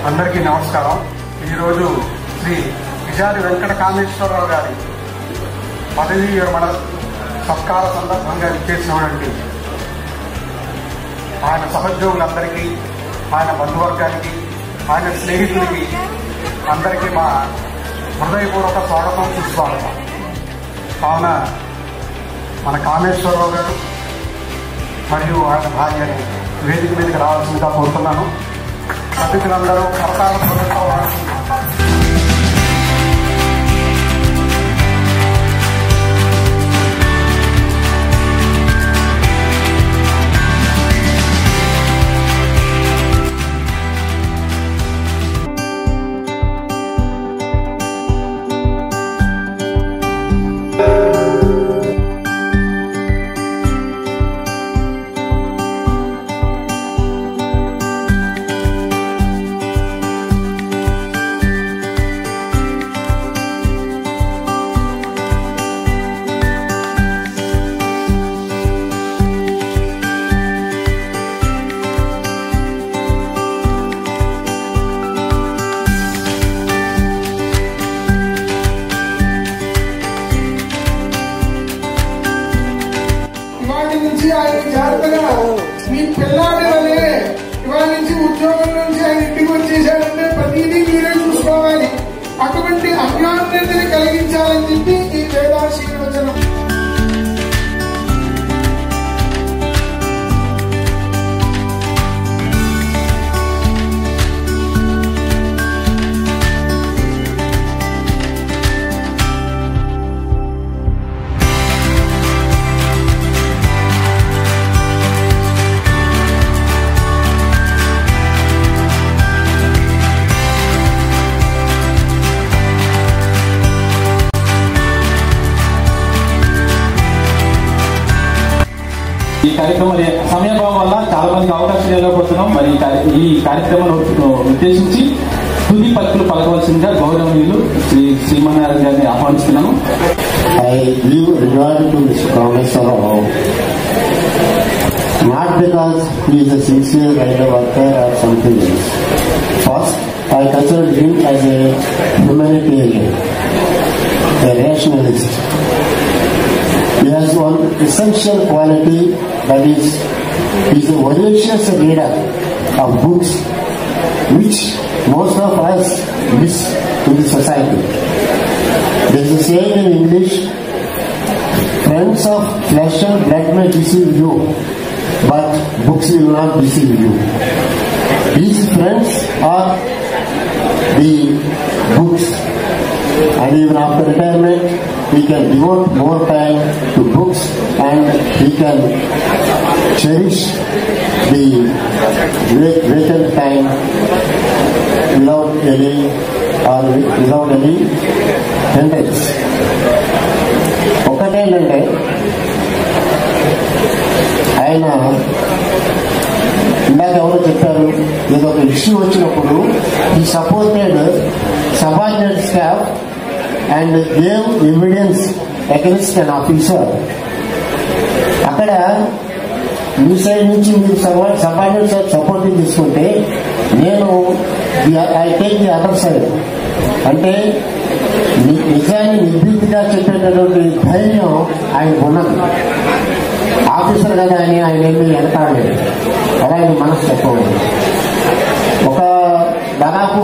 అందరికీ నమస్కారం. ఈరోజు శ్రీ విజారి వెంకట కామేశ్వరరావు గారి పదవీ విరమణ సత్కార సందర్భంగా ఇచ్చేసినటువంటి ఆయన సహోద్యోగులందరికీ, ఆయన బంధువర్గానికి, ఆయన స్నేహితులకి అందరికీ మా హృదయపూర్వక స్వాగతం, సుస్వాగతం. కావున మన కామేశ్వరరావు గారు మరియు ఆయన భార్యని వేదిక మీదకి రావాల్సిందిగా కోరుతున్నాను. అతిథులందరూ కరతాళ ప్రభుత్వం. ఆయన జాగ్రత్తగా మీ పిల్లాడి వల్లే ఇవాళ నుంచి ఉద్యోగం నుంచి ఆయన ఇంటికి వచ్చేసాడంటే ప్రతిదీ మీరే చూసుకోవాలి. అటువంటి అజ్ఞానాన్ని కలిగించాలని చెప్పి ఈ వేదాశీర్వచనం. ఈ కార్యక్రమం సమయభావం వల్ల చాలా మందికి అవకాశం ఇవ్వకపోతున్నాం. మరి ఈ కార్యక్రమాన్ని ఉద్దేశించి తుది పత్రులు పలకవలసిందిగా గౌరవనీయులు శ్రీ శ్రీమన్నారాయణ గారిని ఆహ్వానిస్తున్నాను. I give regard to Mr. Kameswarrao, not because he is a sincere writer worker or something else. First, I consider him as a humanitarian, a rationalist. He has one essential quality, that is, he is a voracious reader of books which most of us miss in the society. There is a saying in English, friends of flesh and blood may deceive you, but books will not deceive you. These friends are the books, and even after retirement he can devote more time to books and he can cherish the vacant time without any hindrance. ఒకటేంటంటే ఆయన ఇందాక ఎవరో చెప్పారు, ఏదో ఒక issue వచ్చినప్పుడు ఈ supported subordinate staff and gave evidence against an officer. అక్కడ మీ సైడ్ నుంచి మీరు సబార్డినేట్ సపోర్టింగ్ తీసుకుంటే నేను I take the other side. అంటే నిజాన్ని నిర్భీతిగా చెప్పేటటువంటి ధైర్యం ఆయన ఉన్నది. ఆఫీసర్ కదా అని ఆయన ఏమి వెనకాడలేదు, అలా ఆయన మనసు చెప్పకూడదు. ఒక దాదాపు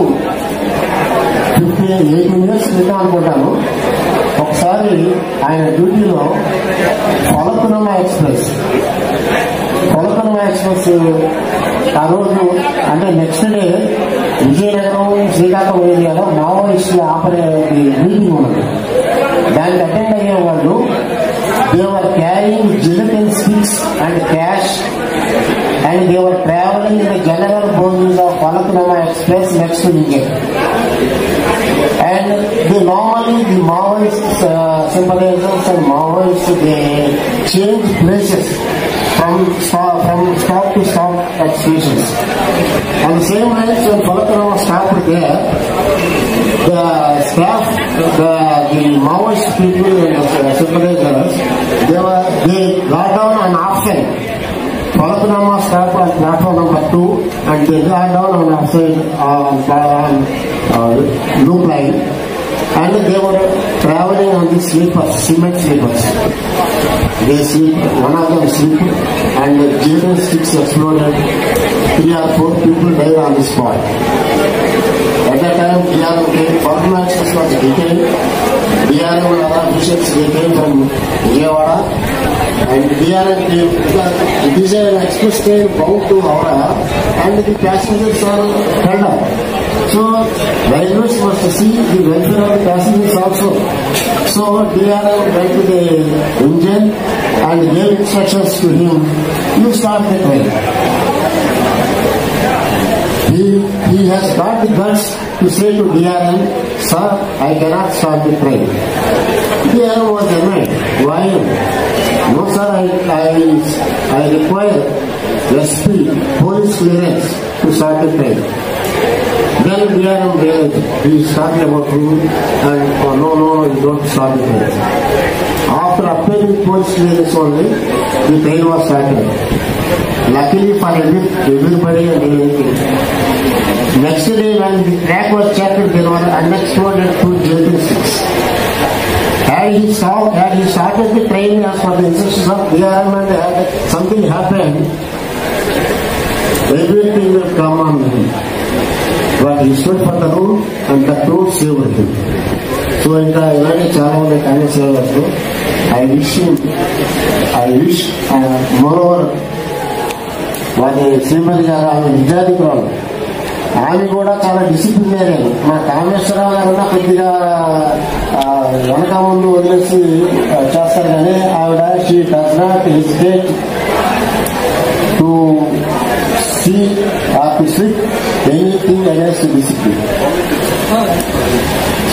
18 years క్రితం అనుకుంటాను, ఒకసారి ఆయన డ్యూటీలో ఫలక్నుమా ఎక్స్ప్రెస్ ఆ రోజు అంటే నెక్స్ట్ డే విజయనగరం శ్రీకాకుళం ఏరియాలో మావోయిస్టులు ఆపరే మీటింగ్ ఉన్నది. దానికి అటెండ్ అయ్యే వాళ్ళు they were carrying gelatin sticks and cash, and they were traveling in the general bogies of Falaknuma Express next to Niger. And normally the Maoist sympathizers and Maoists, they change places from stop to stop at stations. And the same way when Falaknuma stopped there, the staff, the Maoist people and the sympathizers, they got down an option. Falaknuma stopped at platform number 2 and they got down on outside loop line, and they were traveling on the sleepers, cement sleepers. They sleep, one of them sleep, and the J-10 sticks exploded. 3 or 4 people died on the spot. At that time, DRM came, foreign access was detained. DRM and other officials, they came from Vijayawada, and DRM came because it is an express train bound to Howrah, and the passengers are held up. So, railways must see the welfare of the passengers also. So, DRM went to the engine and gave instructions to him, you start the train. He has got the guts to say to DRM, sir, I cannot start the train. DRM was annoyed. Why? No, sir, I require SP, police clearance to start the train. Then DRM realized he is talking about rule and no, you don't start the train. After obtaining police clearance only, the train was started. Luckily for everybody and everything. Next day when the track was checked, there were unexploded 2 J-36. Had he started the train as per the instructions of DRM and something happened, everything will come on him. But he stood for the rule and the rule saved him. So ఇంకా ఇలాంటి చాలా మంది కాంగ్రెస్ సేవలు I wish moreover వారి శ్రీమతి గారు ఆమె విద్యార్థికురాలు, ఆమె కూడా చాలా డిసిప్లినరీ. మా కామేశ్వరరావు గారన్నా కొద్దిగా వెనక ముందు వదిలేసి చేస్తారు, కానీ ఆవిడ she does not hesitate to see or to slip anything against discipline.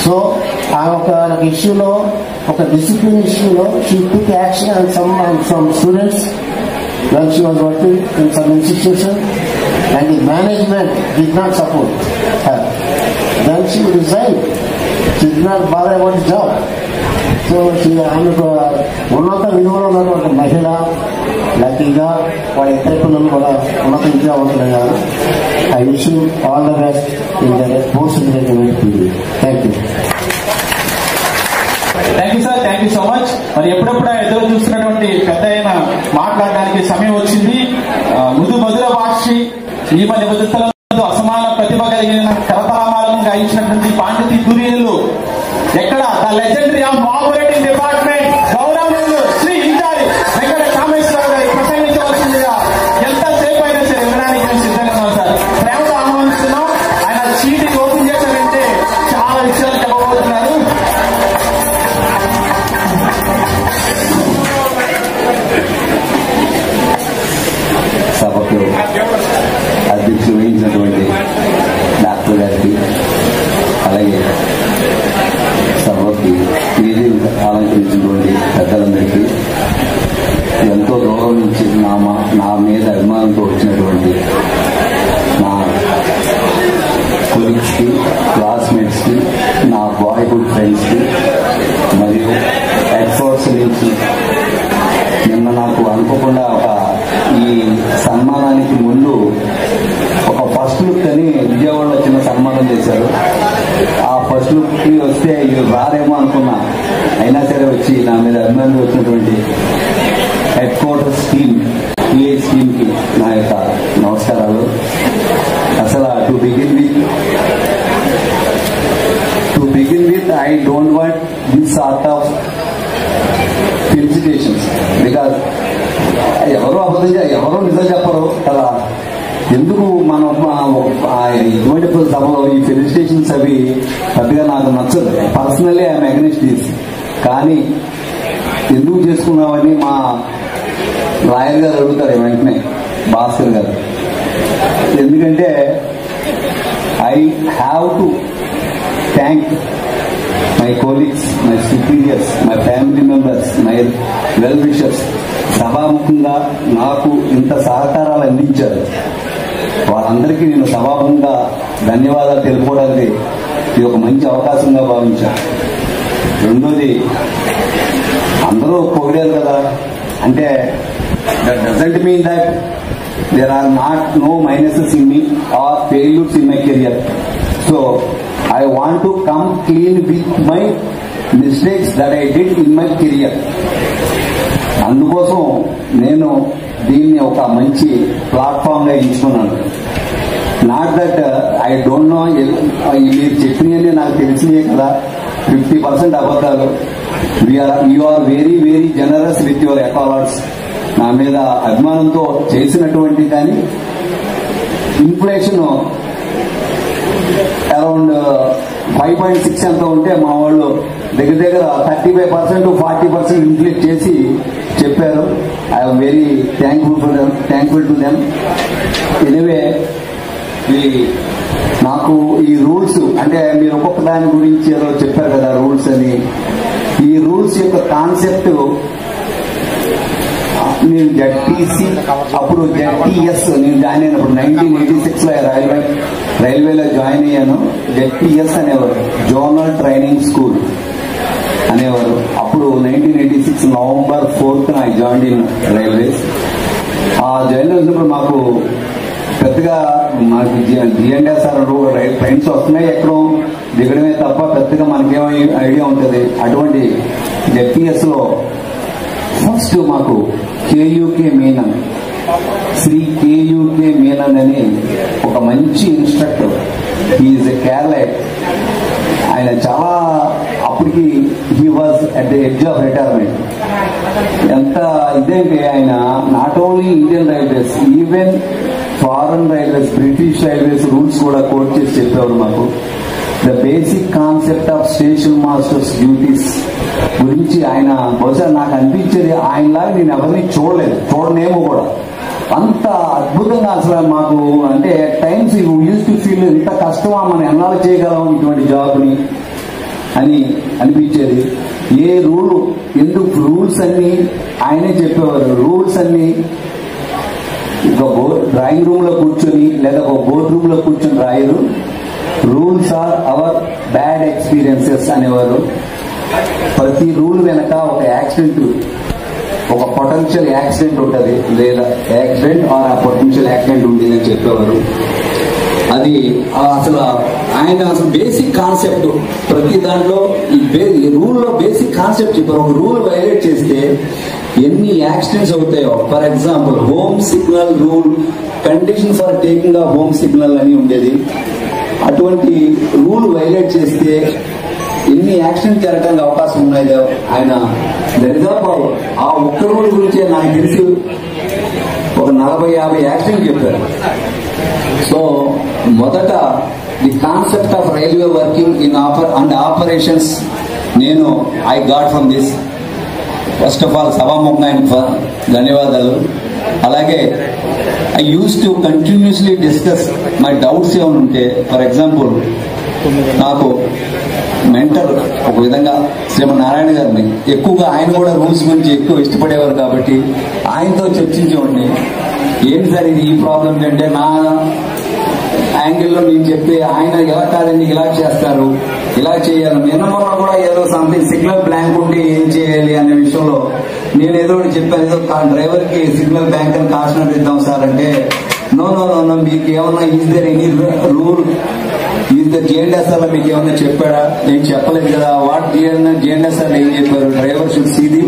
So ఆ ఒక ఇష్యూలో, ఒక డిసిప్లిన్ ఇష్యూలో she took action and some students when she was working in some institution and the management did not support her. Then she resigned. She did not bother about the job. So ఆమెకు ఉన్నత విలువలో ఉన్నటువంటి మహిళ, లక్కీగా వాళ్ళ ఇద్దరు పిల్లలు కూడా ఉన్నత విద్యావంతులయ్యారు. I wish you all the best in the post-graduate period. Thank you. Thank you sir, thank you so much. మరి ఎప్పుడెప్పుడు ఎదురు చూస్తున్నటువంటి పెద్ద అయిన మాట్లాడడానికి సమయం వచ్చింది. మధుర భాషి నియమ నిబంధనలతో అసమాన ప్రతిభ కలిగిన కరతలామాలను గాయించినటువంటి పాండితీ తుర్యులు ఎక్కడ the legendary of operating department గౌరవనీయులు శ్రీ ఇంజారి వెంకట కామేశ్వరరావు గారి ప్రసంగించవలసిందిగా ఎంతసేపు అయినా సరే వినడానికి మేము సిద్ధంగా ఉన్నాం సార్. ప్రేమతో ఆహ్వానిస్తున్నాం. ఆయన చీటికి ఓపెన్ చేశారంటే చాలా విషయాలు చెప్పబోతున్నారు. సభకు అధ్యక్షులు వహించినటువంటి డాక్టర్ గారికి, అలాగే సభకి వేదిక అలంకరించినటువంటి పెద్దలందరికీ, ఎంతో దూరం నుంచి నా మీద అభిమానంతో వచ్చినటువంటి నా కొలీగ్స్కి, క్లాస్మేట్స్కి, నా బాయ్హుడ్ ఫ్రెండ్స్కి, మరియు ఎక్స్పర్ట్స్ నుంచి నిన్న నాకు అనుకోకుండా ఈ సన్మానానికి ముందు ఒక ఫస్ట్ లుక్ అని విజయవాడలో చిన్న సన్మానం చేశారు. ఆ ఫస్ట్ లుక్ కి వస్తే ఇది రారేమో అనుకున్నా, అయినా సరే వచ్చి నా మీద అభిమానులు వచ్చినటువంటి head quarters team, PS team కి నా యొక్క నమస్కారాలు. అసలు to begin with I don't want this sort of felicitations, because ఎవరో నిజం చెప్పరు కదా. ఎందుకు మనం ఇటువంటి సభలో ఈ ఫెలిసిటేషన్స్ అవి పెద్దగా నాకు నచ్చదు. Personally I'm against this. కానీ ఎందుకు చేసుకున్నామని మా లాయర్ గారు అడుగుతారు వెంటనే, భాస్కర్ గారు. ఎందుకంటే I have to thank my colleagues, my superiors, my family members, my well wishers. సభాముఖంగా నాకు ఇంత సహకారాలు అందించారు. వారందరికీ నేను సభాముఖంగా ధన్యవాదాలు తెలుపుకోవడానికి ఇది ఒక మంచి అవకాశంగా భావించాను. రెండోది, అందరూ పొగిడారు కదా, అంటే that doesn't mean that there are no minuses in me or failures in my career. So I want to come clean with my mistakes that I did in my career. అందుకోసం నేను దీన్ని ఒక మంచి ప్లాట్ఫామ్ గా ఎంచుకున్నాను. Not that I don't know, మీరు చెప్పినవన్నీ నాకు తెలిసినవే కదా, 50% అబద్ధాలు. You are very very generous with your accolades. నా మీద అభిమానంతో చేసినటువంటి కానీ ఇన్ఫ్లేషన్ అరౌండ్ 5.6 ఎంత ఉంటే మా వాళ్ళు దగ్గర దగ్గర 35% 40% ఇన్ఫ్లేట్ చేసి చెప్పారు. I'm very thankful to them. Anyway నాకు ఈ రూల్స్ అంటే మీరు ఒక్కొక్క దాని గురించి ఏదో చెప్పారు కదా రూల్స్ అని. ఈ రూల్స్ యొక్క కాన్సెప్ట్ నేను జెడ్టీసీ అప్పుడు జెడ్టీఎస్ నేను జాయిన్ అయినప్పుడు 1986లో రైల్వేలో జాయిన్ అయ్యాను. జెడ్టీఎస్ అనేవారు, జోనల్ ట్రైనింగ్ స్కూల్ అనేవారు. అప్పుడు 1986 November 4th I join in railways. ఆ జాయిన్ అయినప్పుడు మాకు పెద్దగా మనకి జిఎన్ఎస్ఆర్ ట్రైన్స్ వస్తున్నాయి, ఎక్కడో దిగడమే తప్ప పెద్దగా మనకేమో ఐడియా ఉంటుంది. అటువంటి జెడ్టీఎస్ లో ఫస్ట్ మాకు కేయూకే మీనన్, శ్రీ కేయూకే మీనన్ అని ఒక మంచి ఇన్స్ట్రక్టర్, హీఈస్ ఎ కేరళైట్. ఆయన చాలా అప్పటికి he was at the edge of retirement. ఎంత ఇదేంటి ఆయన not only Indian railways, even foreign railways, British railways rules కూడా కోట్ చేసి చెప్పేవారు మాకు. The basic concept of station masters duties గురించి ఆయన బహుశా నాకు అనిపించేది ఆయనలాగా నేను ఎవరిని చూడనేమో కూడా. అంత అద్భుతంగా అసలు మాకు అంటే టైమ్స్ యూజ్ టు ఫీల్ ఇంత కష్టమా మనం ఎన్నాళ్ళు చేయగలం ఇటువంటి జాబ్ని అని అనిపించేది. ఏ రూల్ ఎందుకు రూల్స్ అన్ని ఆయనే చెప్పేవారు. రూల్స్ అన్ని ఒక డ్రాయింగ్ రూమ్ లో కూర్చొని లేదా ఒక బోర్డ్ రూమ్ లో కూర్చొని రాయరు. Rules are our bad experiences అనేవారు. ప్రతి రూల్ వెనక ఒక యాక్సిడెంట్, ఒక పొటెన్షియల్ యాక్సిడెంట్ ఉంటుంది, లేదా యాక్సిడెంట్ ఆర్ ఆ పొటెన్షియల్ యాక్సిడెంట్ ఉండేదని చెప్పేవారు. అది అసలు ఆయన అసలు బేసిక్ కాన్సెప్ట్ ప్రతి దాంట్లో ఈ రూల్లో బేసిక్ కాన్సెప్ట్ చెప్పారు. ఒక రూల్ వైలేట్ చేస్తే ఎన్ని యాక్సిడెంట్స్ అవుతాయో. For example home signal rule, condition for taking of home signal అని ఉండేది. అటువంటి రూల్ వైలేట్ చేస్తే ఎన్ని యాక్సిడెంట్ జరగడానికి అవకాశం ఉన్నాయో ఆయన దరిదాపు ఆ ఒక్క రూల్ గురించే నాకు తెలిసి ఒక 40-50 యాక్సిడెంట్ చెప్పారు. సో మొదట the concept of railway working in and operations నేను I got from this. First of all సభాముఖంగా ధన్యవాదాలు. అలాగే I used to continuously discuss my doubts ఏమైనా ఉంటే. ఫర్ ఎగ్జాంపుల్ నాకు మెంటర్ ఒక విధంగా శ్రీమన్నారాయణ గారిని ఎక్కువగా, ఆయన కూడా రూల్స్ గురించి ఎక్కువ ఇష్టపడేవారు కాబట్టి ఆయనతో చర్చించేవాడిని. ఏంటి సార్ ఇది, ఈ ప్రాబ్లం అంటే నా యాంగిల్లో నేను చెప్తే ఆయన ఎలా కాదండి ఇలా చేస్తారు, ఇలా చేయాలి. నిన్న మొన్న కూడా ఏదో సంథింగ్ సిగ్నల్ బ్లాంక్ ఉంటే ఏం చేయాలి అనే విషయంలో నేను ఏదో చెప్పాను. ఏదో డ్రైవర్ కి సిగ్నల్ బ్లాంక్ అని కాన్సన్ట్రేట్ ఇద్దాం సార్ అంటే, నో మీకు ఏమన్నా is there any rule, is the GNSR లో మీకు ఏమన్నా చెప్పాడా? నేను చెప్పలేదు కదా. వాట్ జిఎన్ఎస్ఆర్ ఏం చెప్పారు? Driver should see the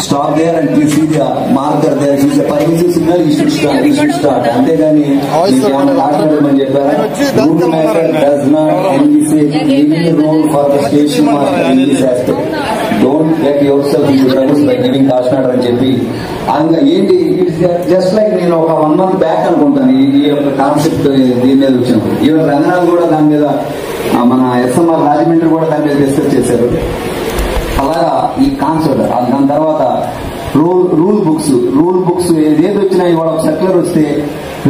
stop there and see the marker there, is the permissive signal, he should start. అంతేగాని మాట్లాడమని చెప్పారా? Rule maker does not envisage any role for the station master in this aspect. Don't get yourself into trouble by giving caution order అని చెప్పి అందులో ఏంటి just like నేను ఒక 1 month back అనుకుంటాను ఈ యొక్క కాన్సెప్ట్ దీని మీద వచ్చినప్పుడు. ఈవెన్ రంగనాథ్ కూడా దాని మీద, మన ఎస్ఎంఆర్ రాజమండ్రి కూడా దాని మీద డిస్కస్ చేశారు. అలాగా ఈ కాన్సెప్ట్. దాని తర్వాత రూల్ బుక్స్ ఏది వచ్చినా ఇవాళ ఒక సర్క్యులర్ వస్తే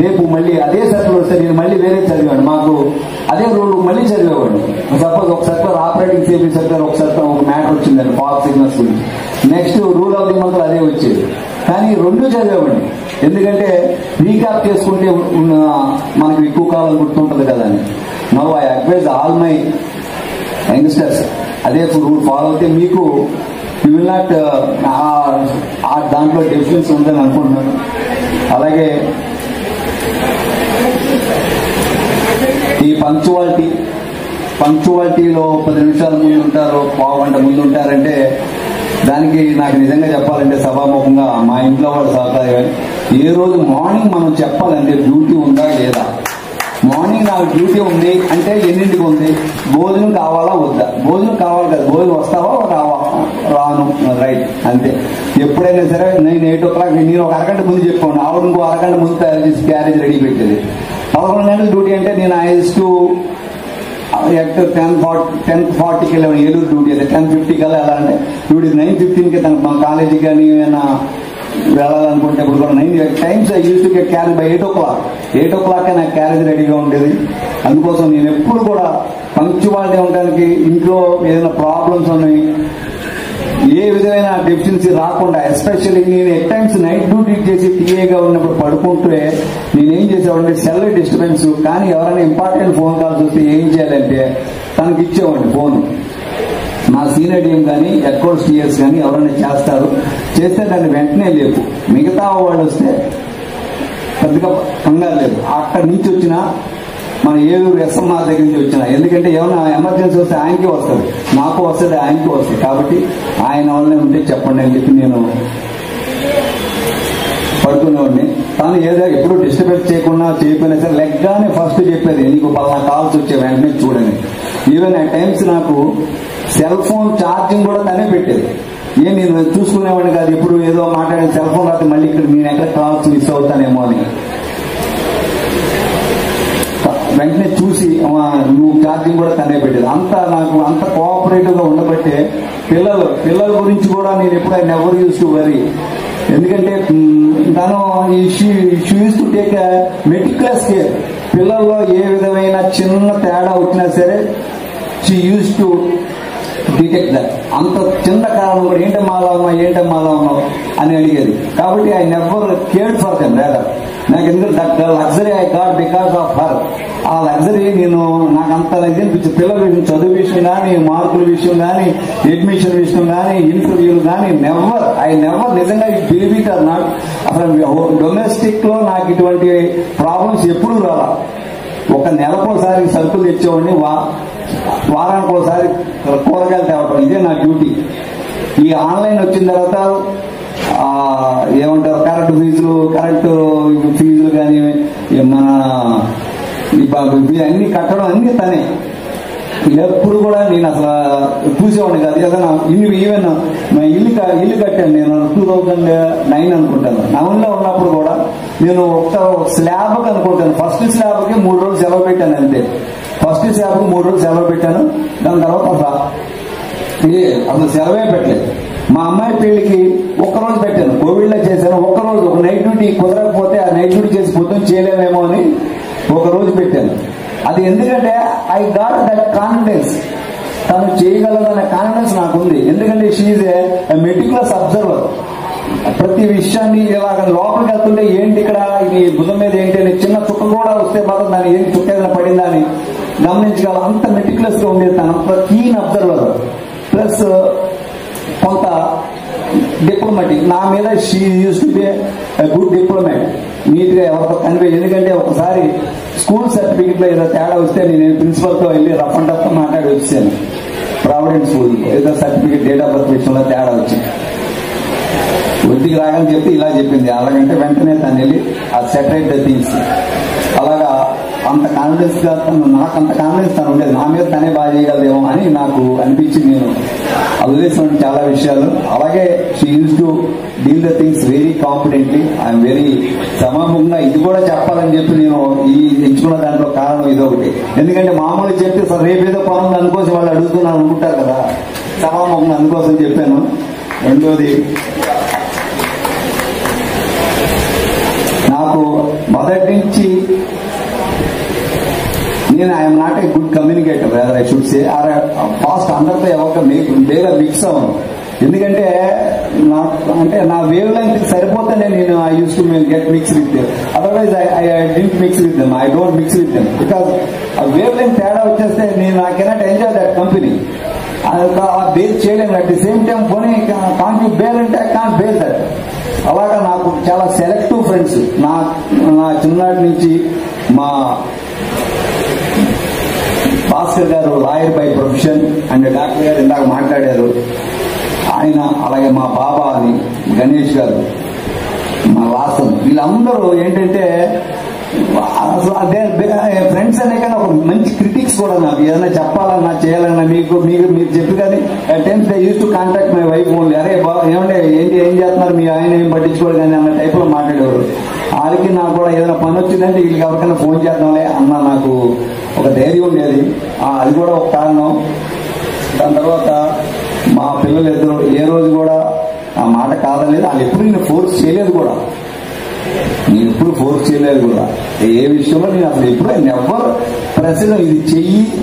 రేపు మళ్ళీ అదే సర్క్యులర్ వస్తే నేను మళ్ళీ వేరే చదివాను. మాకు అదే రూల్ మళ్ళీ చదివేవాడు. సపోజ్ ఒక సర్క్యులర్ ఆపరేటింగ్ సేఫ్టీ సర్క్యులర్ ఒక మ్యాటర్ వచ్చిందండి ఫాల్స్ సిగ్నల్స్ గురించి, next rule of the month అదే వచ్చేది. కానీ రెండు చదివేవాడిని, ఎందుకంటే రీక్యాప్ చేసుకుంటే మనకు ఎక్కువ కాలం గుర్తుంటుంది కదా అని. Now I advise all my youngsters అదే రూల్ ఫాలో అయితే మీకు యూ విల్ నాట్ దాంట్లో డిఫరెన్స్ ఉందని అనుకుంటున్నాను. అలాగే ఈ పంక్చువాలిటీలో 10 నిమిషాల ముందు ఉంటారు, పావు గంట ముందు ఉంటారంటే దానికి నాకు నిజంగా చెప్పాలంటే సభాముఖంగా మా ఇంట్లో వాళ్ళు సహకారమే. ఏ రోజు మార్నింగ్ మనం చెప్పాలంటే డ్యూటీ ఉందా లేదా, మార్నింగ్ నాకు డ్యూటీ ఉంది అంటే ఎన్నింటికి ఉంది, భోజనం కావాలా వద్దా, భోజనం కావాలి కదా, భోజనం వస్తావా రాను, రైట్ అంతే. ఎప్పుడైనా సరే నేను 8 o'clock నేను ఒక అరగంట ముందు చెప్పాను, ఆవిడ ఇంకో అరగంట ముందు తయారు చేసి క్యారేజ్ రెడీ పెట్టేది. 11 గంటల డ్యూటీ అంటే నేను ఐఎస్-టు 10:40కి వెళ్ళాను, ఏలూరు డ్యూటీ అయితే 10:50 కల్లా ఎలా అంటే డ్యూటీ 9:15కి తనకు మా కాలేజీ కానీ ఏమైనా వెళ్ళాలనుకుంటే ఇప్పుడు కూడా 9 times I used to get carriage by 8 o'clock. 8 o'clock నాకు క్యారేజ్ రెడీగా ఉండేది. అందుకోసం నేను ఎప్పుడు కూడా పంక్చువాలిటీ ఉండడానికి, ఇంట్లో ఏదైనా ప్రాబ్లమ్స్ ఉన్నాయి, ఏ విధమైన డెఫిషియన్సీ రాకుండా, ఎస్పెషల్లీ నేను ఎట్ టైమ్స్ నైట్ డ్యూటీ చేసి టీఏగా ఉన్నప్పుడు పడుకుంటే నేనేం చేసేవాడిని, సెల్ డిస్టర్బెన్స్ కానీ ఎవరైనా ఇంపార్టెంట్ ఫోన్ కాల్స్ వస్తే ఏం చేయాలంటే తనకి ఇచ్చేవాడిని ఫోన్. మా సీనియర్ టీం కానీ అకౌంట్స్ టీఎస్ కానీ ఎవరైనా చేస్తే దాన్ని వెంటనే లేపు, మిగతా వాళ్ళు వస్తే పెద్దగా కంగారు లేదు. అక్కడి నుంచి వచ్చినా మన ఏలూరు ఎస్ఎంఆర్ దగ్గర నుంచి వచ్చినా, ఎందుకంటే ఏమైనా ఎమర్జెన్సీ వస్తే ఆయనకి వస్తుంది, నాకు వస్తుంది, ఆయనకి వస్తుంది. కాబట్టి ఆయన వల్లనే ఉంటే చెప్పండి అని చెప్పి నేను పడుకునేవాడిని. కానీ ఏదో ఎప్పుడు డిస్టర్బెన్స్ చేయకుండా చేయకపోయినా సరే లెగ్గానే ఫస్ట్ చెప్పేది, నీకు పలానా కాల్స్ వచ్చే వెంటనే చూడండి. ఈవెన్ ఆ టైమ్స్ నాకు సెల్ ఫోన్ ఛార్జింగ్ కూడా తనే పెట్టేది. నేను చూసుకునేవాడిని కాదు, ఇప్పుడు ఏదో మాట్లాడే సెల్ ఫోన్ రాత్రి మళ్ళీ ఇక్కడ నేను ఎక్కడ కాల్స్ మిస్ అవుతానేమో అని వెంటనే చూసి నువ్వు ఛార్జింగ్ కూడా తనే పెట్టేది. నాకు అంత కోఆపరేటివ్ గా ఉండబట్టే పిల్లల గురించి కూడా నేను ఎప్పుడు నెవర్ యూస్ టు వరీ. ఎందుకంటే తను use to take meticulous care. పిల్లల్లో ఏ విధమైన చిన్న తేడా వచ్చినా సరే she used to detect that. అంత చిన్న కారణం కూడా ఏంటమ్మా అలా ఉన్నావు అని అడిగేది. కాబట్టి I never cared for them rather. నాకు ఎందుకంటే that luxury I got because of her. ఆ లగ్జరీ నాకు అంత లగ్జరీ అనిపించింది. పిల్లల విషయం, చదువు విషయం కానీ, మార్కుల విషయం కానీ, అడ్మిషన్ విషయం కానీ, ఇంటర్వ్యూలు కానీ ఐ నెవర్ నిజంగా బిలీవ్ ఇట్ ఆర్ నాట్. అసలు డొమెస్టిక్ లో నాకు ఇటువంటి ప్రాబ్లమ్స్ ఎప్పుడూ రాలా. ఒక నెలకోసారి సరుకులు తెచ్చేవాడిని, వారానికి ఒకసారి కూరగాయలు తేవటం, ఇదే నా డ్యూటీ. ఈ ఆన్లైన్ వచ్చిన తర్వాత ఏమంటారు, కరెంటు ఫీజులు కానీ మన అన్ని కట్టడం అన్ని తనే. ఎప్పుడు కూడా నేను అసలు చూసేవాడిని కాదు. ఏదైనా ఈవెన్ ఇల్లు కట్టాను నేను 2009 అనుకుంటాను. నవంలో ఉన్నప్పుడు కూడా నేను ఒక స్లాబ్ అనుకుంటాను, ఫస్ట్ స్లాబ్కి 3 రోజులు సెలవు పెట్టాను అంతే. ఫస్ట్ స్లాబ్కి 3 రోజులు సెలవు పెట్టాను. దాని తర్వాత అసలు సెలవే పెట్టలేదు. మా అమ్మాయి పెళ్లికి 1 రోజు పెట్టాను, కోవిడ్ లో చేశాను. 1 రోజు ఒక నైట్ డ్యూటీ కుదరకపోతే ఆ నైట్ డ్యూటీ చేసి పొద్దున చేయలేమేమో అని 1 రోజు పెట్టాను. అది ఎందుకంటే ఐ గాట్ దట్ కాన్ఫిడెన్స్, తను చేయగలదనే కాన్ఫిడెన్స్ నాకు ఉంది. ఎందుకంటే షీఈ్ ఏ మెటిక్యులస్ అబ్జర్వర్. ప్రతి విషయాన్ని ఇలాగ లోపలికి వెళ్తుంటే ఏంటి ఇక్కడ ఇది భుజం మీద ఏంటి అని చిన్న చుక్క కూడా వస్తే మాత్రం దాన్ని ఏంటి చుక్క ఏదైనా పడిందా అని గమనించగల అంత మెటిక్యులస్ గా ఉండేది. తను అంత కీన్ అబ్జర్వర్ ప్లస్ కొంత డిప్లొమాటిక్. నా మీద she used to be good diplomat. Neat గా ఎవరితో కన్వే. ఎందుకంటే ఒకసారి స్కూల్ సర్టిఫికెట్ లో ఏదో తేడా వస్తే నేను ప్రిన్సిపల్ తో వెళ్ళి రఫ్ అండ్ టఫ్ మాట్లాడి వచ్చాను. ప్రావిడెంట్ స్కూల్ ఏదో సర్టిఫికెట్ డేట్ ఆఫ్ బర్త్ విషయంలో తేడా వచ్చింది. ఒడ్డికి రాగానే చెప్తే ఇలా చెప్పింది, అలాగంటే వెంటనే తను వెళ్ళి ఆ సెపరేట్ ద థింగ్స్. అలాగా అంత కాన్ఫిడెన్స్ గా నాకు అంత కాన్ఫిడెన్స్ తను ఉండేది. నా మీద తనే బాగా చేయగలదేమో అని నాకు అనిపించింది. నేను వదిలేసిన చాలా విషయాలు. అలాగే she used to deal the things very confidently. I'm very సమాముఖంగా ఇది కూడా చెప్పాలని చెప్పి నేను ఈ ఎంచుకున్న దాంట్లో కారణం ఇదొకటి. ఎందుకంటే మామూలు చెప్తే సార్ రేపేదో పనులు అందుకోసం వాళ్ళు అడుగుతున్నారు అనుకుంటారు కదా, సమాముఖంగా అందుకోసం చెప్పాను. రెండోది, నాకు మొదటి నుంచి నేను I'm not a good communicator, whether I should say. Fast అందరితో ఎవరితో బేగా మిక్స్ అవ్వను. ఎందుకంటే నా వేవ్ లెంగ్త్ సరిపోతేనే నేను I used to get mix with them. Otherwise I didn't mix with them, I don't mix with them. Because ఆ wave length తేడా వచ్చేస్తే నేను I cannot enjoy that company. Bear చేయలేము. అట్ ది సేమ్ టైం పోనీ can't you bear అంటే I can't bear that. అలాగా నాకు చాలా సెలెక్టివ్ ఫ్రెండ్స్. నా చిన్ననాటి నుంచి మా భాస్కర్ గారు lawyer by profession and doctor గారు ఇందాక మాట్లాడారు ఆయన, అలాగే మా బాబా అని గణేష్ గారు, మా వాసం, వీళ్ళందరూ ఏంటంటే అసలు అదే ఫ్రెండ్స్ అనే కానీ ఒక మంచి క్రిటిక్స్ కూడా. నాకు ఏదైనా చెప్పాలన్నా చేయాలన్నా మీరు చెప్పి కానీ at times they use to contact my wife only. అరే ఏమంటే ఏం చేస్తున్నారు మీ ఆయన ఏం పట్టించుకోడు కానీ అన్న టైప్ లో మాట్లాడేవారు. వాళ్ళకి నాకు కూడా ఏదైనా పని వచ్చిందంటే వీళ్ళకి ఎవరికైనా ఫోన్ చేద్దాంలే అన్న నాకు ఒక ధైర్యం ఉండేది. అది కూడా ఒక కారణం. దాని తర్వాత మా పిల్లలు ఇద్దరు ఏ రోజు కూడా ఆ మాట కాదలేదు. వాళ్ళు ఎప్పుడు నేను ఫోర్స్ చేయలేదు కూడా. నేను ఎప్పుడు ఫోర్స్ చేయలేదు కూడా. ఏ విషయంలో నేను అసలు ఎప్పుడు ఎవరు ప్రశ్న ఇది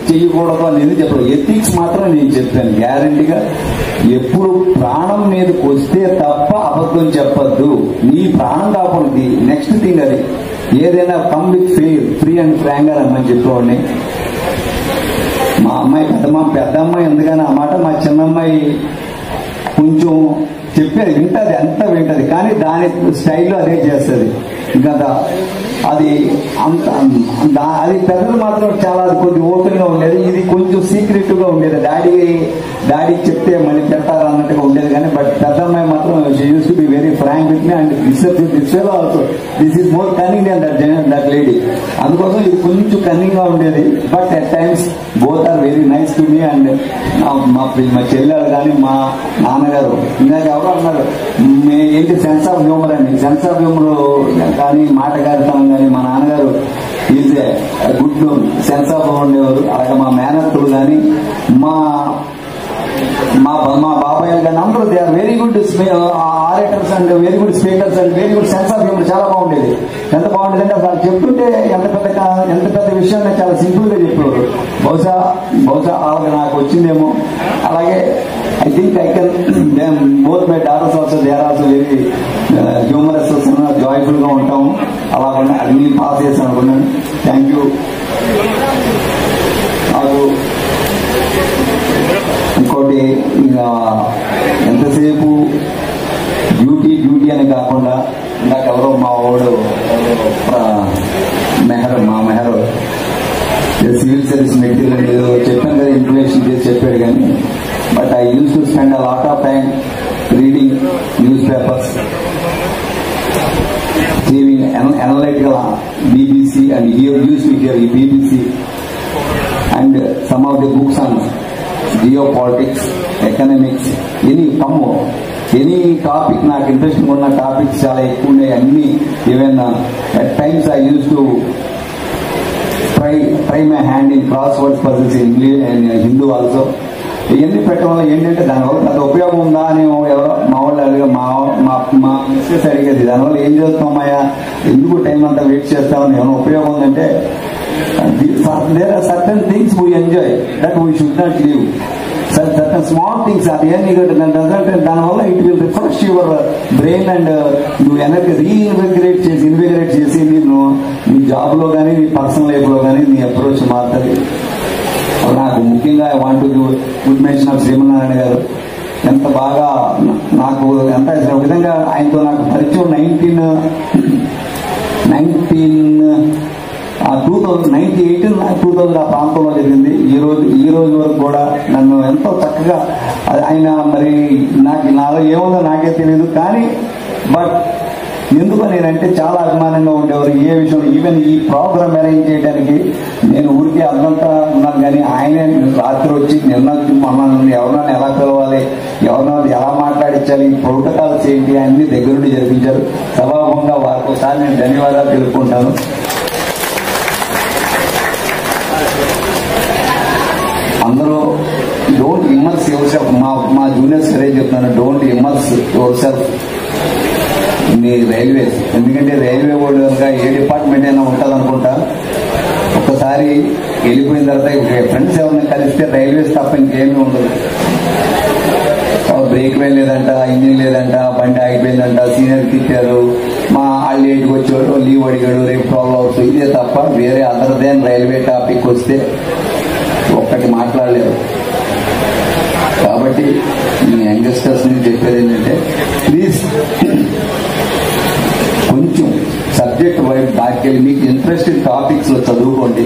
చెయ్యకూడదు అనేది చెప్పలేదు. ఎథిక్స్ మాత్రం నేను చెప్పాను గ్యారంటీగా. ఎప్పుడు ప్రాణం మీదకి వస్తే తప్ప అబద్ధం చెప్పద్దు. నీ ప్రాణం కాకుండా నెక్స్ట్ థింగ్ అది ఏదైనా come with fair free and franker అమ్మని చెప్పేవాడిని. మా అమ్మాయి పెద్ద అమ్మాయి ఎందుకని ఆ మాట మా చిన్నమ్మాయి కొంచెం చెప్పేది వింటది, అంతా వింటది, కానీ దాని స్టైల్లో అదే చేస్తుంది. ఇంకా అది అంత అది పెద్దలు మాత్రం చాలా కొద్దిగా ఓపెన్ గా ఉండేది. ఇది కొంచెం సీక్రెట్ గా ఉండేది. డాడీకి చెప్తే మళ్ళీ పెట్టారు అన్నట్టుగా ఉండేది. కానీ బట్ పెద్ద అమ్మాయి మాత్రం used to be very frank with me and this also this is more cunning than that lady. అందుకోసం ఇది కొంచెం కన్నింగ్ గా ఉండేది. But at times both are very nice to me. And మా చెల్లెలు కానీ మా నాన్నగారు ఇందాక ఎవరో అన్నారు ఏంటి సెన్స్ ఆఫ్ హ్యూమర్ అండి. సెన్స్ ఆఫ్ హ్యూమర్ కానీ మాటగారితనం కానీ మా నాన్నగారు is a good sense of humour ఉండేవారు. అలాగే మా మేనత్తులు కానీ మా బాబాయిలు కానీ అందరూ they are very good orators and very good speakers and very good sense of humour. చాలా బాగుండేది. ఎంత బాగుండేది అంటే అసలు చెప్తుంటే ఎంత పెద్ద విషయాన్ని చాలా సింపుల్ గా చెప్పేవారు. బహుశా వాళ్ళకి నాకు వచ్చిందేమో. అలాగే I think I can both my daughters also they are also very humorous, joyful గా ఉంటాము. అలాగే అన్ని పాస్ చేశాను అనుకున్నాను. Thank you. నాకు ఇంకోటి ఎంతసేపు డ్యూటీ అని కాకుండా ఇందాక ఎవరో మా వాడు మెహర్ సివిల్ సర్వీస్ మెటీరియల్ చెప్పాను కదా, ఇన్ఫర్మేషన్ చేసి చెప్పాడు. కానీ but I used to spend a lot of time reading news papers, analytical BBC and here used to hear BBC and some of the books on geopolitics, economics, any topic నాకు interest ఉన్న topics చాలా ఎక్కువ ఉన్నాయి అన్ని. Even at times I used to try my hand in crosswords puzzles in English and Hindu also. ఇవన్నీ పెట్టడం వల్ల ఏంటంటే దానివల్ల పెద్ద ఉపయోగం ఉందా అని ఎవరో మా వాళ్ళు అడిగా మా మిస్సెస్ అడిగేది. దానివల్ల ఏం చేస్తున్నామయ్యా, ఎందుకు టైం అంతా వెయిట్ చేస్తామని, ఏమైనా ఉపయోగం ఉందంటే there are certain things we enjoy that we should not leave. Certain small things అది ఏమి దానివల్ల it will refresh your brain and నువ్వు ఎనర్జీ రీఇన్విగరేట్ చేసి నేను నీ జాబ్ లో కానీ నీ పర్సనల్ లైఫ్ లో కానీ నీ అప్రోచ్ మారుతుంది. నాకు ముఖ్యంగా I want to give good mention of Srimannarayana గారు. ఎంత బాగా నాకు ఎంత ఒక విధంగా ఆయనతో నాకు పరిచయం 2000 ఆ ప్రాంతంలో జరిగింది. ఈ రోజు వరకు కూడా నన్ను ఎంతో చక్కగా ఆయన మరి నాలో ఏముందో నాకే తెలియదు. కానీ బట్ ఎందుకు నేనంటే చాలా అభిమానంగా ఉండేవారు. ఏ విషయం ఈవెన్ ఈ ప్రోగ్రామ్ అరేంజ్ చేయడానికి నేను ఊరికే అదంతా ఉన్నాను. కానీ ఆయనే రాత్రి వచ్చి మమ్మల్ని ఎవరినైనా ఎలా పిలవాలి, ఎవరినైనా ఎలా మాట్లాడించాలి, ప్రోటోకాల్స్ ఏంటి అన్ని దగ్గరుండి జరిపించారు. సభాముఖంగా వారికి ఒకసారి నేను ధన్యవాదాలు తెలుపుకుంటాను. అందరూ డోంట్ ఇమ్మర్స్ యువర్ సెల్ఫ్. మా జూనియర్స్ అదే చెప్తున్నాను, don't immerse your self me railways. ఎందుకంటే రైల్వే వాళ్ళు ఏ డిపార్ట్మెంట్ అయినా ఉంటుంది అనుకుంటా. ఒకసారి వెళ్ళిపోయిన తర్వాత ఫ్రెండ్స్ ఎవరిని కలిస్తే రైల్వేస్ తప్ప ఇంకేమీ ఉండదు. బ్రేక్ వేల్ లేదంట, ఇంజిన్ లేదంట, బండి ఆగిపోయిందంట, సీనియర్ తిట్టారు, మా వాళ్ళు ఇంటికి వచ్చేవాడు లీవ్ అడిగాడు, రేపు ప్రాబ్లం అవుతుంది, ఇదే తప్ప వేరే అదర్ దెన్ రైల్వే టాపిక్ వస్తే ఒక్కటి మాట్లాడలేరు. కాబట్టి మీ యంగ్స్టర్స్ నుంచి చెప్పేది ఏంటంటే ప్లీజ్ కొంచెం సబ్జెక్ట్ వైపు దాటికెళ్ళి మీకు ఇంట్రెస్టెడ్ టాపిక్స్ లో చదువుకోండి.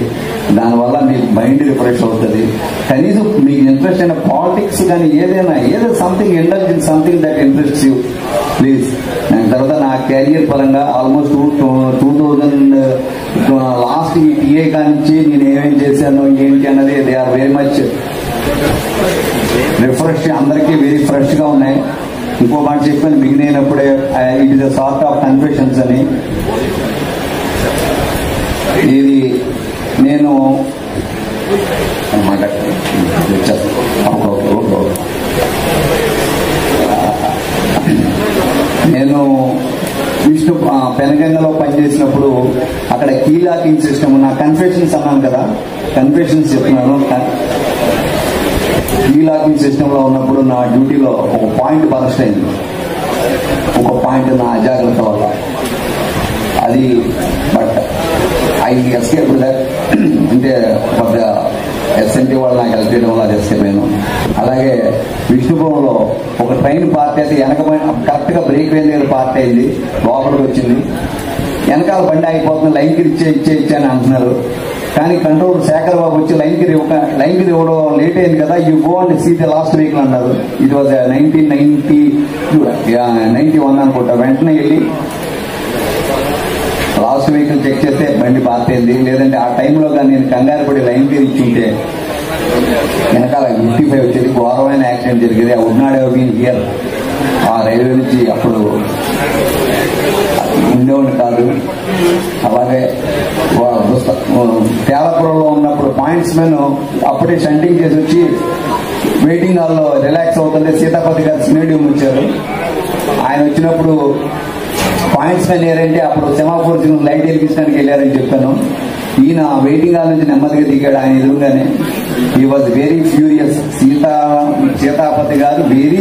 దానివల్ల మీకు మైండ్ రిఫ్రెష్ అవుతుంది. కనీసం మీకు ఇంట్రెస్ట్ అయిన పాలిటిక్స్ కానీ ఏదైనా ఏదో something indulge in something that interest you please. దాని తర్వాత నా కెరియర్ పరంగా ఆల్మోస్ట్ 2000 లాస్ట్ ఈ టీఏ కానించి నేను ఏమేం చేశాను ఏంటి అన్నది they are very much refresh, అందరికీ వెరీ ఫ్రెష్ గా ఉన్నాయి. ఇంకో మాట చెప్పాను బిగిన్ అయినప్పుడే, it is a sort of confessions అని. ఇది నేను అన్నమాట నేను విష్ణు పెనగంగలో పనిచేసినప్పుడు అక్కడ కీ లాకింగ్ సిస్టమ్, నా కన్ఫెషన్స్ అన్నాను కదా, కన్ఫెషన్స్ చెప్తున్నాను. కీ లాకింగ్ సిస్టమ్ లో ఉన్నప్పుడు నా డ్యూటీలో ఒక పాయింట్ బరస్ట్ అయింది. ఒక పాయింట్ నా అజాగ్రత్త వల్ల అది, బట్ ఐ ఎస్కేప్ దట్. అంటే ఒక ఎస్ఎన్టీ వాళ్ళు నాకు హెల్ప్ చేయడం వల్ల అది ఎస్కేప్ అయ్యాను. అలాగే విష్ణుపురంలో ఒక ట్రైన్ పార్ట్ అయితే వెనక కరెక్ట్ గా బ్రేక్ వేల దగ్గర పార్ట్ అయింది, లోపలికి వచ్చింది. వెనకాల బండి అయిపోతుంది, లైన్ కి ఇచ్చే అని అంటున్నారు. కానీ కంట్రోల్ శేఖర్ బాబు వచ్చి లైన్ కి ఇవ్వడం లేట్ అయింది కదా, you go and see the last vehicle అన్నారు. ఇట్ వాజ్ 1991 అనుకుంటా. వెంటనే వెళ్ళి లాస్ట్ వెహికల్ చెక్ చేస్తే బండి పార్ట్ అయింది. లేదంటే ఆ టైంలో కానీ నేను కంగారు పడి లైన్ కి ఇచ్చుంటే వెనకాల 55 వచ్చేది, ఘోరమైన యాక్సిడెంట్ జరిగేది. ఆ would not have been here. ఆ రైల్వే నుంచి అప్పుడు ఉండేవాడిని కాదు. అలాగే తేలపురంలో ఉన్నప్పుడు పాయింట్స్ మెన్ అప్పుడే షంటింగ్ చేసి వచ్చి వెయిటింగ్ హాల్లో రిలాక్స్ అవుతుంటే సీతాపతి గారు స్టేడియం వచ్చారు. ఆయన వచ్చినప్పుడు పాయింట్స్ మెన్ ఏరంటే అప్పుడు సెమాఫోర్ లైట్ వెలిగించడానికి వెళ్ళారని చెప్పాను. ఈయన వెయిటింగ్ హాల్ నుంచి నెమ్మదిగా దిగాడు ఆయన ఎదురుగానే. He was very furious. Sitapati గారు వెరీ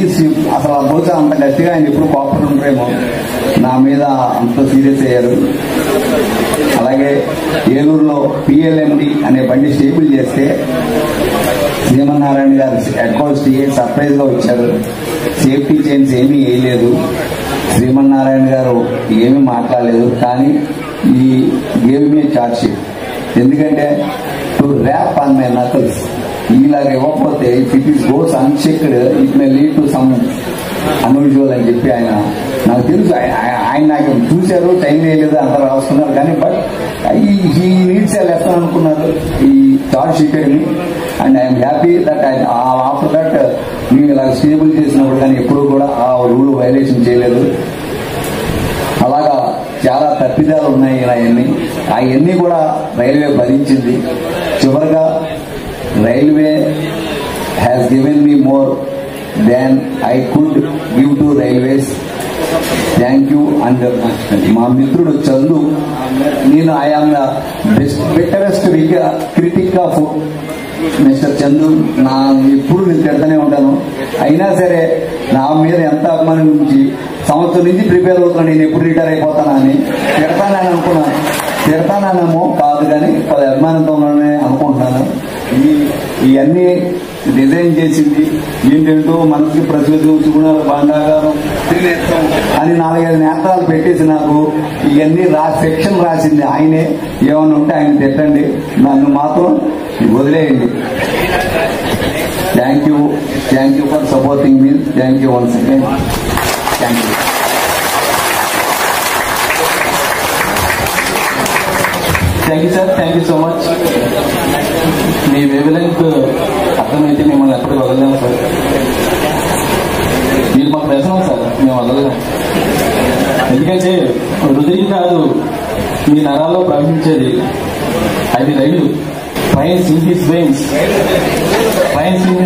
అసలు బహుశా అంత గట్టిగా ఆయన ఎప్పుడు కోపడి ఉంటారేమో, నా మీద అంత సీరియస్ అయ్యారు. అలాగే ఏలూరులో పిఎల్ఎండి అనే బండి స్టేబుల్ చేస్తే శ్రీమన్నారాయణ గారు హెడ్ క్వార్టర్స్ సర్ప్రైజ్ గా వచ్చారు. సేఫ్టీ చైన్స్ ఏమీ వేయలేదు. శ్రీమన్నారాయణ గారు ఏమీ మాట్లాడలేదు. కానీ he gave me charge sheet, ఎందుకంటే to rap on my knuckles. ఇలాగ ఇవ్వకపోతే if it is goes unchecked it may lead to some unusual అని చెప్పి ఆయన, నాకు తెలుసు ఆయన నాకు చూశారు, టైం వేయలేదు అందరూ రాస్తున్నారు. కానీ బట్ ఈ నీడ్స్ లెసన్ అనుకున్నారు ఈ చార్జ్ షీట్ అని. And I'm happy that after that మేము ఇలా స్టేబుల్ చేసినప్పుడు కానీ ఎప్పుడూ కూడా ఆ రూల్ వైలేషన్ చేయలేదు. అలాగా చాలా తప్పిదాలు ఉన్నాయి అవన్నీ కూడా రైల్వే భరించింది. చివరిగా railway has given me more than I could give to railways. Thank you. And మా మిత్రుడు చందు, నేను I'm the betterest critic of mister Chandu. ఎప్పుడు నేను తిడతానే ఉంటాను. అయినా సరే నా మీద ఎంత అభిమానం నుంచి సంవత్సరం నుంచి ప్రిపేర్ అవుతున్నాను, నేను ఎప్పుడు రిటైర్ అయిపోతానా అని. తిడతానేమో కాదు, కానీ పది అభిమానంతోనే అనుకుంటున్నాను. ఇవన్నీ డిజైన్ చేసింది ఏంటంటో మనకి ప్రతిరోజు భాండాగారం అని 4-5 నేత్రాలు పెట్టేసి నాకు ఇవన్నీ సెక్షన్ రాసింది ఆయనే. ఏమన్నా ఉంటే ఆయన తిట్టండి, నన్ను మాత్రం వదిలేయండి. Thank you for supporting me. Thank you once again. Thank you. Thank you sir, thank you so much. Me wavelength అర్థమైతే మిమ్మల్ని ఎప్పటికీ వదలలేము సార్. మీరు మాకు వ్యసనం సార్, మేము వదలలేము. ఎందుకంటే హృదయం కాదు మీ నరాల్లో ప్రవహించేది, అది రైలు. Trains in his veins, trains in